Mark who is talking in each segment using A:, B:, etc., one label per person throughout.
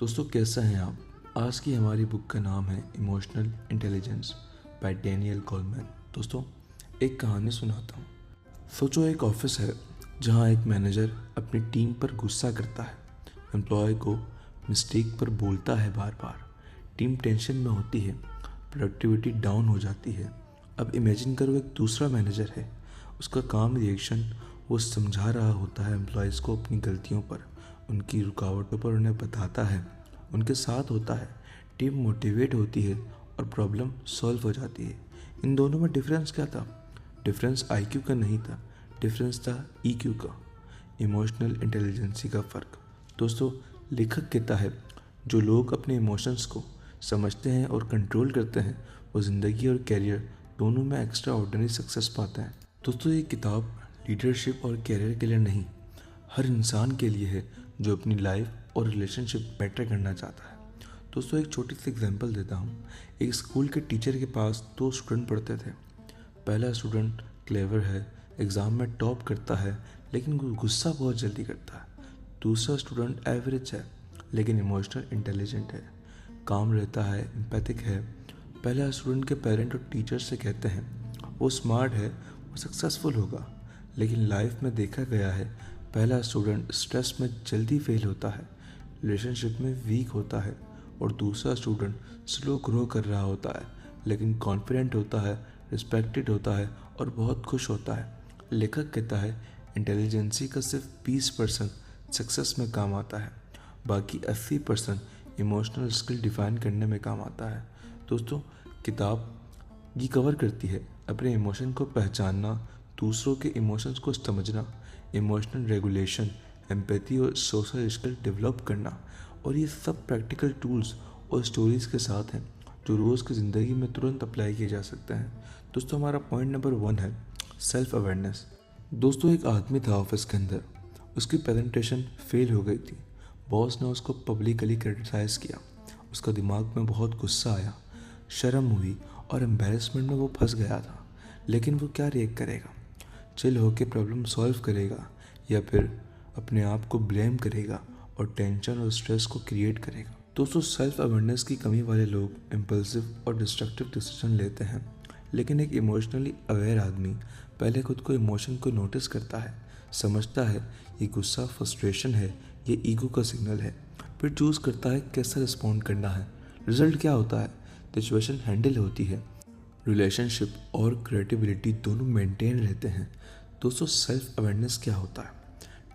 A: दोस्तों कैसे हैं आप। आज की हमारी बुक का नाम है emotional intelligence bye Daniel Goleman. दोस्तों एक कहानी सुनाता हूँ। सोचो एक ऑफिस है जहाँ एक मैनेजर अपनी टीम पर गुस्सा करता है, एम्प्लॉय को मिस्टेक पर बोलता है बार बार। टीम टेंशन में होती है, प्रोडक्टिविटी डाउन हो जाती है। अब इमेजिन करो एक दूसरा मैनेजर है, उसका काम रिएक्शन वो समझा रहा होता है एम्प्लॉयज़ को अपनी गलतियों पर, उनकी रुकावटों पर उन्हें बताता है, उनके साथ होता है। टीम मोटिवेट होती है और प्रॉब्लम सॉल्व हो जाती है। इन दोनों में डिफरेंस क्या था? डिफरेंस आईक्यू का नहीं था, डिफरेंस था ईक्यू का, इमोशनल इंटेलिजेंसी का फ़र्क। दोस्तों लेखक कहता है जो लोग अपने इमोशंस को समझते हैं और कंट्रोल करते हैं वो ज़िंदगी और कैरियर दोनों में एक्स्ट्रा ऑर्डिनरी सक्सेस पाते हैं। दोस्तों ये किताब लीडरशिप और कैरियर के लिए नहीं, हर इंसान के लिए है जो अपनी लाइफ और रिलेशनशिप बेटर करना चाहता है। दोस्तों एक छोटी सी एग्जांपल देता हूँ। एक स्कूल के टीचर के पास दो स्टूडेंट पढ़ते थे। पहला स्टूडेंट क्लेवर है, एग्ज़ाम में टॉप करता है लेकिन गुस्सा बहुत जल्दी करता है। दूसरा स्टूडेंट एवरेज है लेकिन इमोशनल इंटेलिजेंट है, काम रहता है, एम्पैथिक है। पहला स्टूडेंट के पेरेंट और टीचर से कहते हैं वो स्मार्ट है, वो सक्सेसफुल होगा। लेकिन लाइफ में देखा गया है पहला स्टूडेंट स्ट्रेस में जल्दी फेल होता है, रिलेशनशिप में वीक होता है, और दूसरा स्टूडेंट स्लो ग्रो कर रहा होता है लेकिन कॉन्फिडेंट होता है, रिस्पेक्टेड होता है और बहुत खुश होता है। लेखक कहता है इंटेलिजेंसी का सिर्फ 20% सक्सेस में काम आता है, बाकी 80% इमोशनल स्किल डिफाइन करने में काम आता है। दोस्तों किताब ये कवर करती है अपने इमोशन को पहचानना, दूसरों के इमोशंस को समझना, इमोशनल रेगुलेशन, एम्पैथी और सोशल स्किल डेवलप करना, और ये सब प्रैक्टिकल टूल्स और स्टोरीज़ के साथ हैं जो रोज़ की ज़िंदगी में तुरंत अप्लाई किए जा सकते हैं। दोस्तों हमारा पॉइंट नंबर 1 है सेल्फ अवेयरनेस। दोस्तों एक आदमी था ऑफिस के अंदर, उसकी प्रेजेंटेशन फेल हो गई थी। बॉस ने उसको पब्लिकली क्रिटिसाइज़ किया। उसका दिमाग में बहुत गुस्सा आया, शर्म हुई और एम्बेरसमेंट में वो फंस गया था। लेकिन वो क्या रिएक्ट करेगा? चिल होकर प्रॉब्लम सॉल्व करेगा या फिर अपने आप को ब्लेम करेगा और टेंशन और स्ट्रेस को क्रिएट करेगा? दोस्तों सेल्फ अवेयरनेस की कमी वाले लोग इम्पल्सिव और डिस्ट्रक्टिव डिसीजन लेते हैं, लेकिन एक इमोशनली अवेयर आदमी पहले खुद को इमोशन को नोटिस करता है, समझता है ये गुस्सा फ्रस्ट्रेशन है, ये ईगो का सिग्नल है, फिर चूज़ करता है कैसे रिस्पॉन्ड करना है। रिजल्ट क्या होता है? सिचुएशन हैंडल होती है, रिलेशनशिप और क्रिएटिविटी दोनों मेंटेन रहते हैं। दोस्तों सेल्फ अवेयरनेस क्या होता है?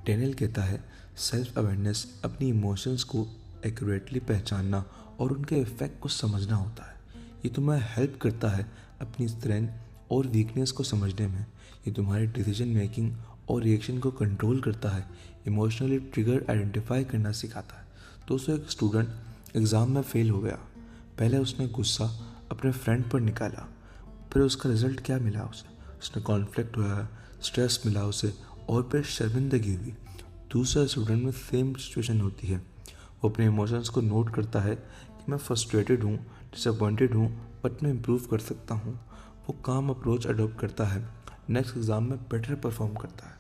A: डैनियल कहता है सेल्फ अवेयरनेस अपनी इमोशंस को एक्यूरेटली पहचानना और उनके इफेक्ट को समझना होता है। ये तुम्हें हेल्प करता है अपनी स्ट्रेंथ और वीकनेस को समझने में। ये तुम्हारी डिसीजन मेकिंग और रिएक्शन को कंट्रोल करता है, इमोशनली ट्रिगर आइडेंटिफाई करना सिखाता है। दोस्तों एक स्टूडेंट एग्ज़ाम में फेल हो गया। पहले उसने गुस्सा अपने फ्रेंड पर निकाला, फिर उसका रिजल्ट क्या मिला उसने कॉन्फ्लिक्ट हुआ, स्ट्रेस मिला उसे और फिर शर्मिंदगी हुई। दूसरा स्टूडेंट में सेम सिचुएशन होती है। वो अपने इमोशंस को नोट करता है कि मैं फ्रस्ट्रेटेड हूँ, डिसअपॉइंटेड हूँ, बट मैं इम्प्रूव कर सकता हूँ। वो काम अप्रोच अडॉप्ट करता है, नेक्स्ट एग्ज़ाम में बेटर परफॉर्म करता है।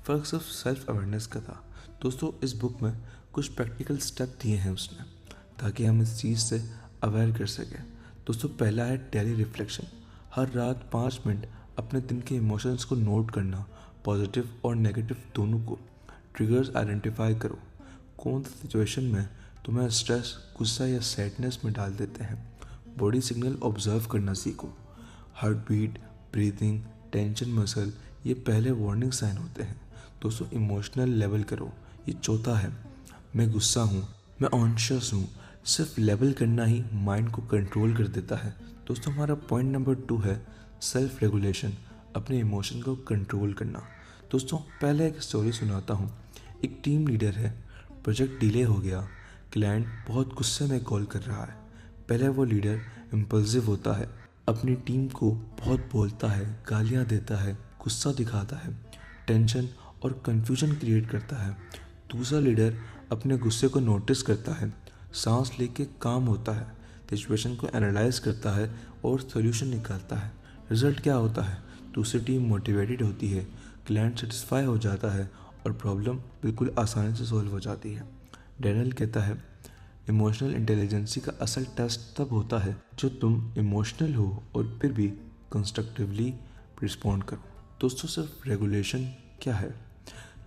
A: फ़र्क सिर्फ सेल्फ अवेयरनेस का था। दोस्तों इस बुक में कुछ प्रैक्टिकल स्टेप दिए हैं उसने ताकि हम इस चीज़ से अवेयर कर सकें। दोस्तों पहला है डेली रिफ्लेक्शन। हर रात 5 मिनट अपने दिन के इमोशंस को नोट करना, पॉजिटिव और नेगेटिव दोनों को। ट्रिगर्स आइडेंटिफाई करो, कौन सी सिचुएशन में तुम्हें स्ट्रेस, गुस्सा या सैडनेस में डाल देते हैं। बॉडी सिग्नल ऑब्जर्व करना सीखो, heartbeat, breathing, tension muscle, ये पहले वार्निंग साइन होते हैं। दोस्तों इमोशनल लेवल करो, ये चौथा है। मैं गुस्सा हूँ, मैं ऑनशियस हूँ, सिर्फ लेवल करना ही माइंड को कंट्रोल कर देता है। दोस्तों हमारा पॉइंट नंबर 2 है सेल्फ रेगुलेशन, अपने इमोशन को कंट्रोल करना। दोस्तों पहले एक स्टोरी सुनाता हूँ। एक टीम लीडर है, प्रोजेक्ट डिले हो गया, क्लाइंट बहुत गुस्से में कॉल कर रहा है। पहले वो लीडर इम्पल्सिव होता है, अपनी टीम को बहुत बोलता है, गालियाँ देता है, गुस्सा दिखाता है, टेंशन और कन्फ्यूजन क्रिएट करता है। दूसरा लीडर अपने गुस्से को नोटिस करता है, सांस लेके काम होता है, सिचुएशन को एनालाइज करता है और सॉल्यूशन निकालता है। रिजल्ट क्या होता है? दूसरी टीम मोटिवेटेड होती है, क्लाइंट सेटिस्फाई हो जाता है और प्रॉब्लम बिल्कुल आसानी से सॉल्व हो जाती है। डैनियल कहता है इमोशनल इंटेलिजेंसी का असल टेस्ट तब होता है जो तुम इमोशनल हो और फिर भी कंस्ट्रक्टिवली रिस्पॉन्ड करो। दोस्तों, सिर्फ रेगुलेशन क्या है?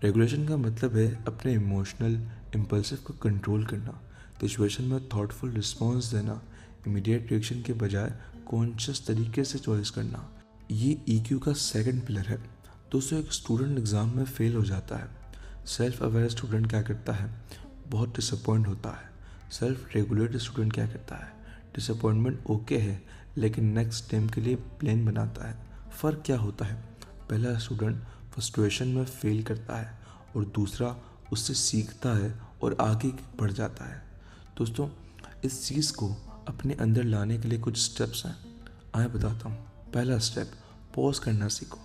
A: रेगुलेशन का मतलब है अपने इमोशनल इम्पल्सिव को कंट्रोल करना, सिचुएशन में थॉटफुल रिस्पॉन्स देना, इमीडिएट रिएक्शन के बजाय कॉन्शियस तरीके से चॉइस करना। ये ईक्यू का सेकंड पिलर है। दोस्तों, एक स्टूडेंट एग्ज़ाम में फेल हो जाता है। सेल्फ अवेयर स्टूडेंट क्या करता है? बहुत डिसअपॉइंट होता है। सेल्फ रेगुलेटेड स्टूडेंट क्या करता है? डिसअपॉइंटमेंट ओके है, लेकिन नेक्स्ट टाइम के लिए प्लान बनाता है। फ़र्क क्या होता है? पहला स्टूडेंट फ्रस्ट्रेशन में फेल करता है और दूसरा उससे सीखता है और आगे बढ़ जाता है। दोस्तों, इस चीज़ को अपने अंदर लाने के लिए कुछ स्टेप्स हैं, आए बताता हूँ। पहला स्टेप, पॉज करना सीखो।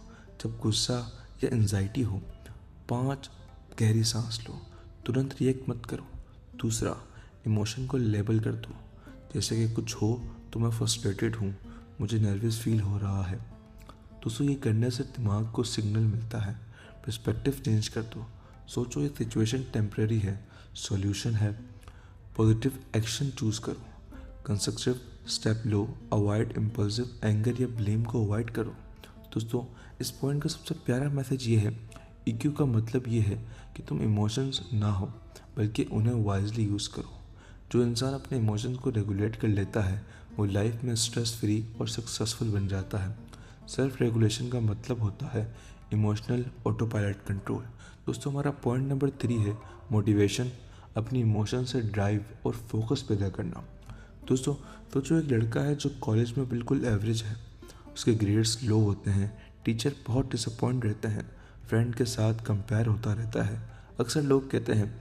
A: जब गुस्सा या एंजाइटी हो, 5 गहरी सांस लो, तुरंत रिएक्ट मत करो। दूसरा, इमोशन को लेबल कर दो, जैसे कि कुछ हो तो मैं फ्रस्ट्रेटेड हूँ, मुझे नर्वस फील हो रहा है। दोस्तों, ये करने से दिमाग को सिग्नल मिलता है। पर्सपेक्टिव चेंज कर दो, सोचो ये सिचुएशन टेम्परेरी है, सॉल्यूशन है। पॉजिटिव एक्शन चूज़ करो, कंस्ट्रक्टिव स्टेप लो, अवॉइड इम्पल्सिव एंगर या ब्लेम को अवॉइड करो। दोस्तों, इस पॉइंट का सबसे प्यारा मैसेज ये है, ईक्यू का मतलब ये है कि तुम इमोशंस ना हो बल्कि उन्हें वाइजली यूज़ करो। जो इंसान अपने इमोशंस को रेगुलेट कर लेता है वो लाइफ में स्ट्रेस फ्री और सक्सेसफुल बन जाता है। सेल्फ रेगुलेशन का मतलब होता है इमोशनल ऑटो पायलट कंट्रोल। दोस्तों, हमारा पॉइंट नंबर 3 है मोटिवेशन, अपनी इमोशन से ड्राइव और फोकस पैदा करना। दोस्तों, सोचो एक लड़का है जो कॉलेज में बिल्कुल एवरेज है, उसके ग्रेड्स लो होते हैं, टीचर बहुत डिसअपॉइंट रहते हैं, फ्रेंड के साथ कंपेयर होता रहता है। अक्सर लोग कहते हैं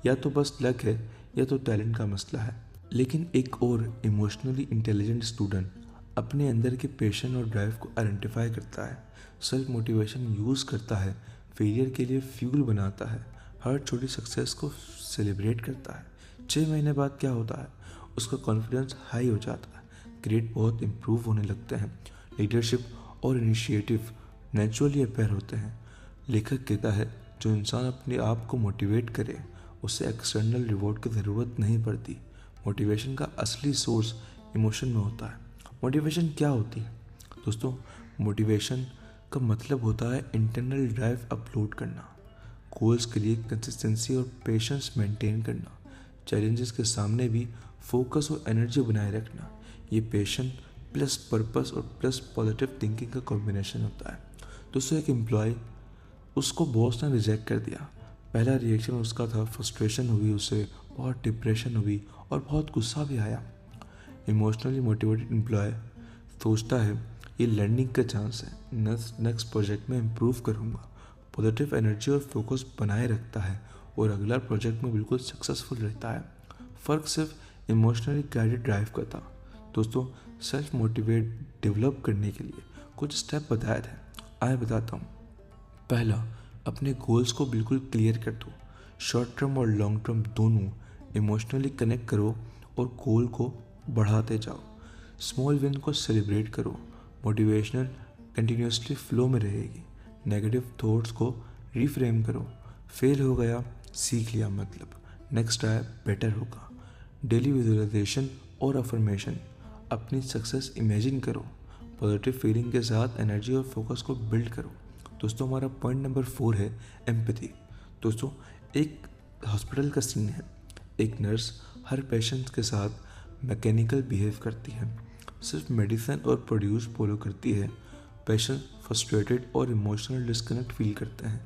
A: या तो बस लक है या तो टैलेंट का मसला है। लेकिन एक और इमोशनली इंटेलिजेंट स्टूडेंट अपने अंदर के पैशन और ड्राइव को आइडेंटिफाई करता है, सेल्फ मोटिवेशन यूज़ करता है, फेलियर के लिए फ्यूल बनाता है, हर छोटी सक्सेस को सेलिब्रेट करता है। 6 महीने बाद क्या होता है? उसका कॉन्फिडेंस हाई हो जाता है, ग्रेड बहुत इम्प्रूव होने लगते हैं, लीडरशिप और इनिशिएटिव नेचुरली अपेयर होते हैं। लेखक कहता है जो इंसान अपने आप को मोटिवेट करे उसे एक्सटर्नल रिवॉर्ड की ज़रूरत नहीं पड़ती। मोटिवेशन का असली सोर्स इमोशन में होता है। मोटिवेशन क्या होती है? दोस्तों, मोटिवेशन का मतलब होता है इंटरनल ड्राइव अपलोड करना, गोल्स के लिए कंसिस्टेंसी और पेशेंस मेंटेन करना, चैलेंजेस के सामने भी फोकस और एनर्जी बनाए रखना। ये पेशेंस प्लस पर्पस और प्लस पॉजिटिव थिंकिंग का कॉम्बिनेशन होता है। दोस्तों, एक एम्प्लॉय, उसको बॉस ने रिजेक्ट कर दिया। पहला रिएक्शन उसका था फ्रस्ट्रेशन हुई, उसे बहुत डिप्रेशन हुई और बहुत गुस्सा भी आया। इमोशनली मोटिवेटेड एम्प्लॉय सोचता है ये लर्निंग का चांस है, नेक्स्ट प्रोजेक्ट में इम्प्रूव करूँगा, पॉजिटिव एनर्जी और फोकस बनाए रखता है और अगला प्रोजेक्ट में बिल्कुल सक्सेसफुल रहता है। फ़र्क सिर्फ इमोशनली गाइडेड ड्राइव का था। दोस्तों, सेल्फ मोटिवेट डेवलप करने के लिए कुछ स्टेप बताए थे, आए बताता हूँ। पहला, अपने गोल्स को बिल्कुल क्लियर कर दो, शॉर्ट टर्म और लॉन्ग टर्म दोनों। इमोशनली कनेक्ट करो और गोल को बढ़ाते जाओ। स्मॉल विन को सेलिब्रेट करो, मोटिवेशनल कंटिन्यूसली फ्लो में रहेगी। नेगेटिव थॉट्स को रिफ्रेम करो, फेल हो गया सीख लिया मतलब नेक्स्ट टाइम बेटर होगा। डेली विजुअलाइजेशन और अफर्मेशन, अपनी सक्सेस इमेजिन करो, पॉजिटिव फीलिंग के साथ एनर्जी और फोकस को बिल्ड करो। दोस्तों, हमारा पॉइंट नंबर 4 है एम्पैथी। दोस्तों, एक हॉस्पिटल का सीन है, एक नर्स हर पेशेंट के साथ मैकेनिकल बिहेव करती है, सिर्फ मेडिसिन और प्रोड्यूस फॉलो करती है। पेशेंट फ्रस्ट्रेटेड और इमोशनल डिस्कनेक्ट फील करते हैं।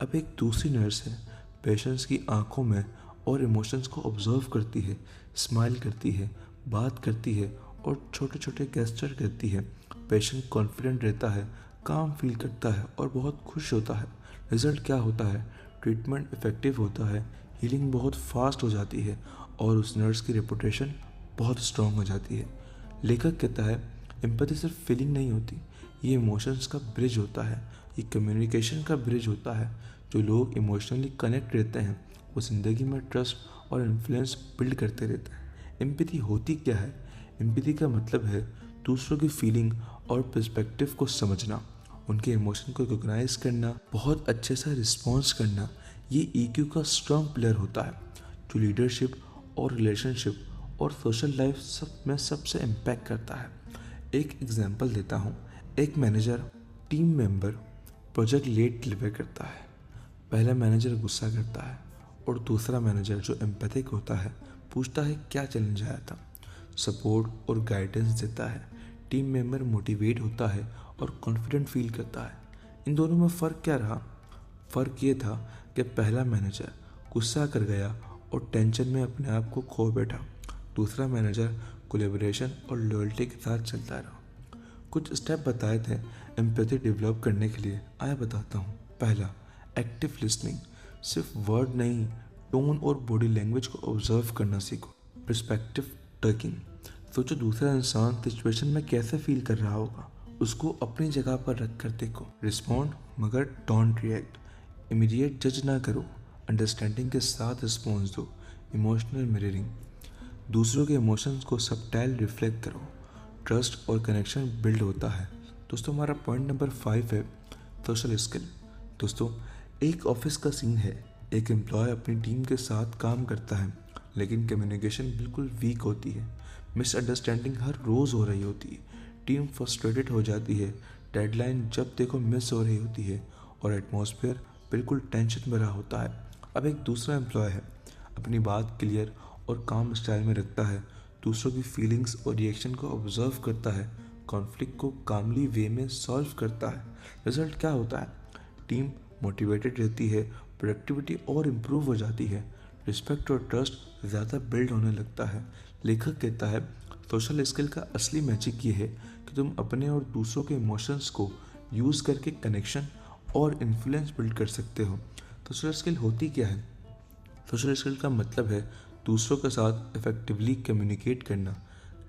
A: अब एक दूसरी नर्स है, पेशेंट्स की आंखों में और इमोशंस को ऑब्जर्व करती है, स्माइल करती है, बात करती है और छोटे छोटे गेस्चर करती है। पेशेंट कॉन्फिडेंट रहता है, काम फील करता है और बहुत खुश होता है। रिजल्ट क्या होता है? ट्रीटमेंट इफ़ेक्टिव होता है, हीलिंग बहुत फास्ट हो जाती है और उस नर्स की रेपुटेशन बहुत स्ट्रॉन्ग हो जाती है। लेखक कहता है एम्पैथी सिर्फ फीलिंग नहीं होती, ये इमोशंस का ब्रिज होता है, ये कम्युनिकेशन का ब्रिज होता है। जो लोग इमोशनली कनेक्ट रहते हैं वो ज़िंदगी में ट्रस्ट और इन्फ्लुएंस बिल्ड करते रहते हैं। एम्पैथी होती क्या है? एम्पैथी का मतलब है दूसरों की फीलिंग और पर्सपेक्टिव को समझना, उनके इमोशन को रिकॉग्नाइज करना, बहुत अच्छे से रिस्पॉन्स करना। ये ईक्यू का स्ट्रॉन्ग पिलर होता है जो लीडरशिप और रिलेशनशिप और सोशल लाइफ सब में सबसे इम्पैक्ट करता है। एक एग्जांपल देता हूँ। एक manager team member project late deliver करता है। पहला मैनेजर गुस्सा करता है और दूसरा मैनेजर जो एम्पैथिक होता है पूछता है क्या चैलेंज आया था, सपोर्ट और गाइडेंस देता है। टीम मेंबर मोटिवेट होता है और कॉन्फिडेंट फील करता है। इन दोनों में फ़र्क क्या रहा? फ़र्क ये था कि पहला मैनेजर गुस्सा कर गया और टेंशन में अपने आप को खो बैठा। दूसरा मैनेजर कोलैबोरेशन और लॉयल्टी के साथ चलता रहा। कुछ स्टेप बताए थे एम्पैथी डेवलप करने के लिए, आया बताता हूँ। पहला, एक्टिव लिसनिंग। सिर्फ वर्ड नहीं, टोन और बॉडी लैंग्वेज को ऑब्जर्व करना सीखो। Perspective taking. सोचो दूसरा इंसान सिचुएशन में कैसे फील कर रहा होगा, उसको अपनी जगह पर रख कर देखो। रिस्पॉन्ड मगर डोंट रिएक्ट। इमीडिएट जज ना करो, अंडरस्टैंडिंग के साथ रिस्पॉन्स दो। Emotional mirroring. दूसरों के इमोशंस को सबटाइल रिफ्लेक्ट करो। ट्रस्ट और कनेक्शन बिल्ड होता है। दोस्तों हमारा पॉइंट नंबर 5 है सोशल स्किल। दोस्तों एक ऑफिस का सीन है। एक एम्प्लॉय अपनी टीम के साथ काम करता है लेकिन कम्युनिकेशन बिल्कुल वीक होती है। मिसअंडरस्टैंडिंग हर रोज़ हो रही होती है। टीम फ्रस्ट्रेटेड हो जाती है। डेडलाइन जब देखो मिस हो रही होती है और एटमॉस्फेयर बिल्कुल टेंशन भरा होता है। अब एक दूसरा एम्प्लॉय है, अपनी बात क्लियर और काम स्टाइल में रखता है, दूसरों की फीलिंग्स और रिएक्शन को ऑब्जर्व करता है, कॉन्फ्लिक्ट को कामली वे में सॉल्व करता है। रिजल्ट क्या होता है? टीम मोटिवेटेड रहती है, प्रोडक्टिविटी और इम्प्रूव हो जाती है, रिस्पेक्ट और ट्रस्ट ज़्यादा बिल्ड होने लगता है। लेखक कहता है सोशल स्किल का असली मैजिक ये है कि तुम अपने और दूसरों के इमोशंस को यूज़ करके कनेक्शन और इन्फ्लुएंस बिल्ड कर सकते हो। सोशल स्किल होती क्या है? सोशल स्किल का मतलब है दूसरों के साथ इफेक्टिवली कम्युनिकेट करना,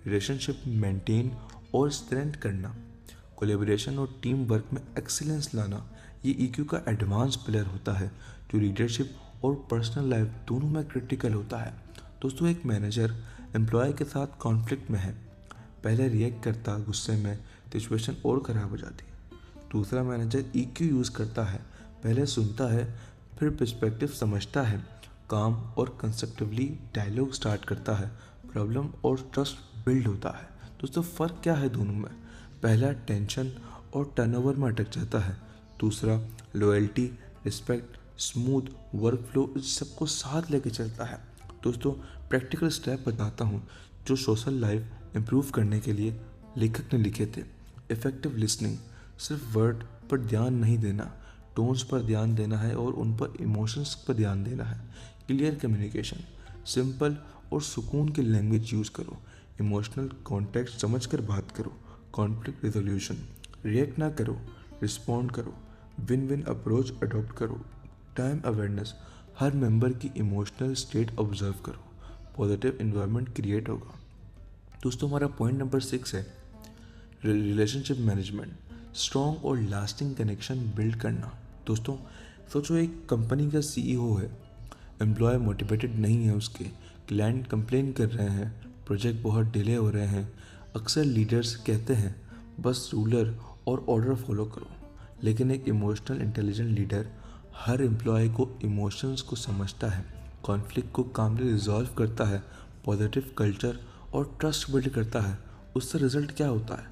A: रिलेशनशिप मेंटेन और स्ट्रेंथ करना, कोलैबोरेशन और टीम वर्क में एक्सीलेंस लाना। ये ईक्यू का एडवांस पिलर होता है जो लीडरशिप और पर्सनल लाइफ दोनों में क्रिटिकल होता है। दोस्तों एक मैनेजर एम्प्लॉय के साथ कॉन्फ्लिक्ट में है। पहले रिएक्ट करता गुस्से में, सिचुएशन और ख़राब हो जाती है। दूसरा मैनेजर ईक्यू यूज़ करता है, पहले सुनता है फिर पर्सपेक्टिव समझता है, काम और कंस्ट्रक्टिवली डायलॉग स्टार्ट करता है, प्रॉब्लम और ट्रस्ट बिल्ड होता है। दोस्तों फ़र्क क्या है दोनों में? पहला टेंशन और टर्नओवर में अटक जाता है, दूसरा loyalty, respect, smooth work flow इस सबको साथ लेके चलता है। दोस्तों प्रैक्टिकल स्टेप बताता हूँ जो सोशल लाइफ इम्प्रूव करने के लिए लेखक ने लिखे थे। Effective listening. सिर्फ वर्ड पर ध्यान नहीं देना, टोन्स पर ध्यान देना है और उन पर इमोशंस पर ध्यान देना है। Clear communication. सिंपल और सुकून की लैंग्वेज यूज़ करो। इमोशनल कॉन्टेक्स्ट समझ कर बात करो। Conflict resolution. रिएक्ट ना करो, रिस्पॉन्ड करो। विन विन अप्रोच अडॉप्ट करो। Time awareness. हर मेंबर की इमोशनल स्टेट ऑब्जर्व करो, पॉजिटिव इन्वायरमेंट क्रिएट होगा। दोस्तों हमारा पॉइंट नंबर 6 है रिलेशनशिप मैनेजमेंट। स्ट्रॉन्ग और लास्टिंग कनेक्शन बिल्ड करना। दोस्तों सोचो एक कंपनी का सीईओ है, एम्प्लॉय मोटिवेटेड नहीं है, उसके क्लाइंट कंप्लेन कर रहे हैं, प्रोजेक्ट बहुत डिले हो रहे हैं। अक्सर लीडर्स कहते हैं बस रूलर और ऑर्डर फॉलो करो, लेकिन एक इमोशनल इंटेलिजेंट लीडर हर एम्प्लॉय को इमोशंस को समझता है, कॉन्फ्लिक्ट को कामली रिजॉल्व करता है, पॉजिटिव कल्चर और ट्रस्ट बिल्ड करता है। उससे रिजल्ट क्या होता है?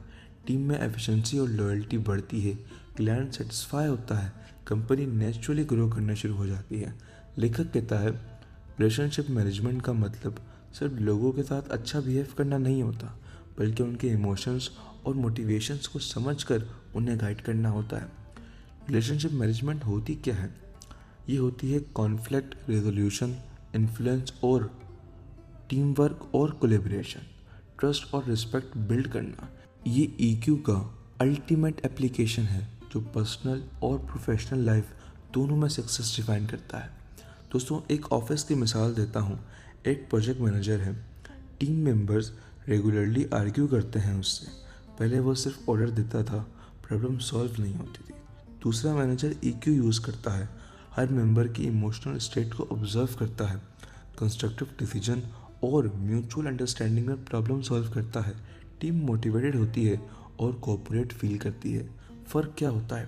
A: टीम में एफिशिएंसी और लॉयल्टी बढ़ती है, क्लाइंट सेटिस्फाई होता है, कंपनी नेचुरली ग्रो करना शुरू हो जाती है। लेखक कहता है रिलेशनशिप मैनेजमेंट का मतलब सिर्फ लोगों के साथ अच्छा बिहेव करना नहीं होता, बल्कि उनके इमोशंस और मोटिवेशंस को समझकर उन्हें गाइड करना होता है। रिलेशनशिप मैनेजमेंट होती क्या है? ये होती है कॉन्फ्लिक्ट रेजोल्यूशन, इन्फ्लुएंस और टीम वर्क और कोलैबोरेशन, ट्रस्ट और रिस्पेक्ट बिल्ड करना। ये ईक्यू का अल्टीमेट एप्लीकेशन है जो पर्सनल और प्रोफेशनल लाइफ दोनों में सक्सेस डिफाइन करता है। दोस्तों एक ऑफिस की मिसाल देता हूँ। एक प्रोजेक्ट मैनेजर है, टीम मेंबर्स रेगुलरली आर्ग्यू करते हैं उससे। पहले वो सिर्फ ऑर्डर देता था, प्रॉब्लम सॉल्व नहीं होती थी। दूसरा मैनेजर ईक्यू यूज़ करता है, हर मेंबर की इमोशनल स्टेट को ऑब्जर्व करता है, कंस्ट्रक्टिव डिसीजन और म्यूचुअल अंडरस्टैंडिंग में प्रॉब्लम सॉल्व करता है। टीम मोटिवेटेड होती है और कोऑपरेट फील करती है। फ़र्क क्या होता है?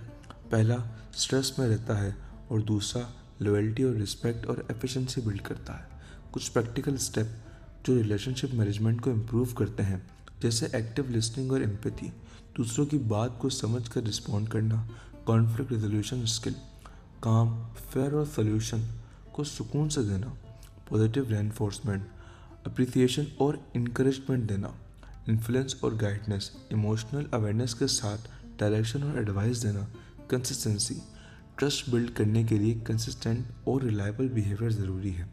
A: पहला स्ट्रेस में रहता है और दूसरा लॉयल्टी और रिस्पेक्ट और एफिशिएंसी बिल्ड करता है। कुछ प्रैक्टिकल स्टेप जो रिलेशनशिप मैनेजमेंट को इम्प्रूव करते हैं, जैसे एक्टिव लिसनिंग और एम्पैथी, दूसरों की बात को समझकर रिस्पॉन्ड करना, कॉन्फ्लिक्ट रिजोल्यूशन स्किल, काम, फेयर और सोल्यूशन को सुकून से देना, पॉजिटिव रेनफोर्समेंट, अप्रिसिएशन और इनकरेजमेंट देना, इन्फ्लुएंस और गाइडनेस, इमोशनल अवेयरनेस के साथ डायरेक्शन और एडवाइस देना, कंसिस्टेंसी, ट्रस्ट बिल्ड करने के लिए कंसिस्टेंट और रिलायबल बिहेवियर ज़रूरी है।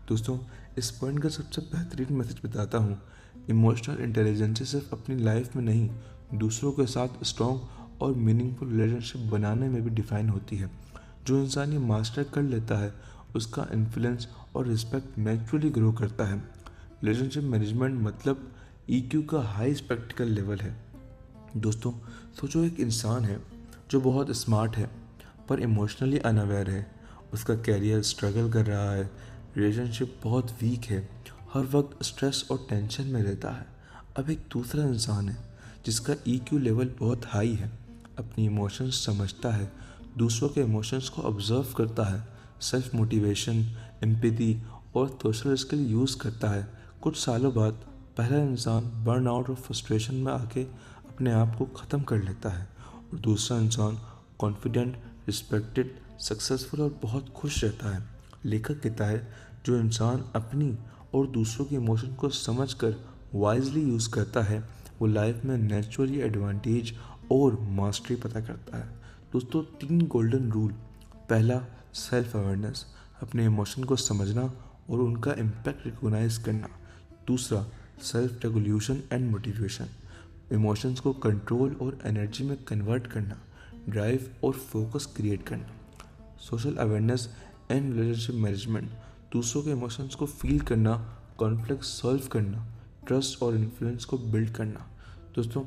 A: दोस्तों, इस पॉइंट का सबसे बेहतरीन मैसेज बताता हूँ, इमोशनल इंटेलिजेंस सिर्फ अपनी लाइफ में नहीं, दूसरों के साथ स्ट्रॉन्ग और मीनिंगफुल रिलेशनशिप बनाने में भी डिफाइन होती है। जो इंसान ये मास्टर कर लेता है, उसका इन्फ्लुएंस और रिस्पेक्ट नेचुरली ग्रो करता है। रिलेशनशिप मैनेजमेंट मतलब EQ का हाई प्रैक्टिकल लेवल है। दोस्तों, सोचो एक इंसान है जो बहुत स्मार्ट है पर इमोशनली अनअवेयर है, उसका कैरियर स्ट्रगल कर रहा है, रिलेशनशिप बहुत वीक है, हर वक्त स्ट्रेस और टेंशन में रहता है। अब एक दूसरा इंसान है जिसका EQ लेवल बहुत हाई है, अपनी इमोशंस समझता है, दूसरों के इमोशंस को ऑब्जर्व करता है, सेल्फ मोटिवेशन, एम्पैथी और सोशल स्किल यूज़ करता है। कुछ सालों बाद पहला इंसान बर्नआउट और फ्रस्ट्रेशन में आके अपने आप को ख़त्म कर लेता है और दूसरा इंसान कॉन्फिडेंट, रिस्पेक्टेड, सक्सेसफुल और बहुत खुश रहता है। लेखक कहता है, जो इंसान अपनी और दूसरों के इमोशन को समझकर वाइजली यूज़ करता है, वो लाइफ में नेचुरली एडवांटेज और मास्टरी पता करता है। दोस्तों, 3 गोल्डन रूल। पहला, सेल्फ अवेयरनेस, अपने इमोशन को समझना और उनका इम्पैक्ट रिकॉग्नाइज करना। दूसरा, self regulation and motivation, emotions को कंट्रोल और एनर्जी में कन्वर्ट करना, ड्राइव और फोकस क्रिएट करना। Social awareness and relationship management, दूसरों के इमोशंस को फील करना, कॉन्फ्लिक्ट सॉल्व करना, ट्रस्ट और इन्फ्लुएंस को बिल्ड करना। दोस्तों,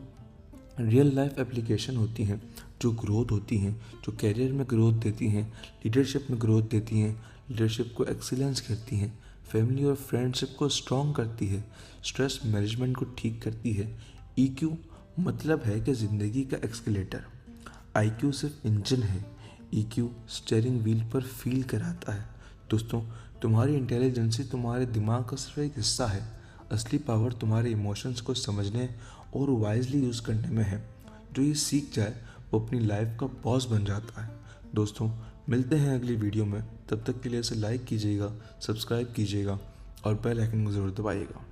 A: रियल लाइफ एप्लीकेशन होती हैं जो ग्रोथ होती हैं, जो कैरियर में ग्रोथ देती हैं, लीडरशिप में ग्रोथ देती हैं, लीडरशिप को एक्सीलेंस करती हैं, फैमिली और फ्रेंडशिप को स्ट्रॉन्ग करती है, स्ट्रेस मैनेजमेंट को ठीक करती है। EQ मतलब है कि ज़िंदगी का एक्सीलेटर, IQ सिर्फ इंजन है, EQ स्टीयरिंग व्हील पर फील कराता है। दोस्तों, तुम्हारी इंटेलिजेंसी तुम्हारे दिमाग का सिर्फ एक हिस्सा है, असली पावर तुम्हारे इमोशंस को समझने और वाइजली यूज़ करने में है। जो ये सीख जाए वो अपनी लाइफ का बॉस बन जाता है। दोस्तों, मिलते हैं अगली वीडियो में, तब तक के लिए इसे लाइक कीजिएगा, सब्सक्राइब कीजिएगा और बेल आइकन को ज़रूर दबाइएगा।